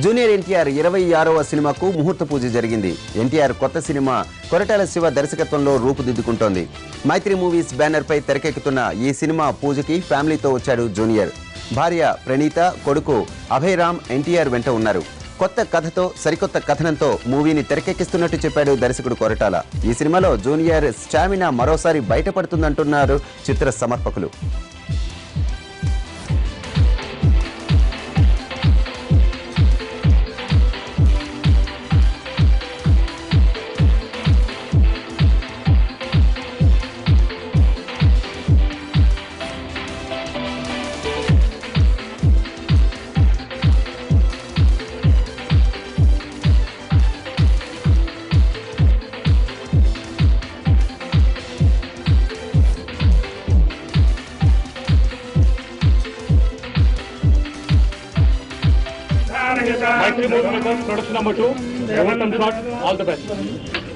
Junior NTR 26వ సినిమాకు ముహూర్త పూజ జరిగింది. ఎన్టీఆర్ కొత్త సినిమా కొరటాల శివ దర్శకత్వంలో రూపుదిద్దుకుంటోంది. మైత్రి మూవీస్ బ్యానర్ పై తెరకెక్కుతున్న ఈ సినిమా పూజకి ఫ్యామిలీతో వచ్చాడు జూనియర్. భార్య ప్రణీత, కొడుకు అభయరామ్ ఎన్టీఆర్ వెంట ఉన్నారు. కొత్త కథతో సరికొత్త కథనంతో మూవీని తెరకెక్కిస్తున్నట్టు చెప్పాడు దర్శకుడు కొరటాల. ఈ సినిమాలో జూనియర్ స్టామినా మరోసారి బయటపడుతుందంటున్నారు చిత్ర సమర్పకులు. Maitri Movie Makers, production number 2. Welcome shot. All the best.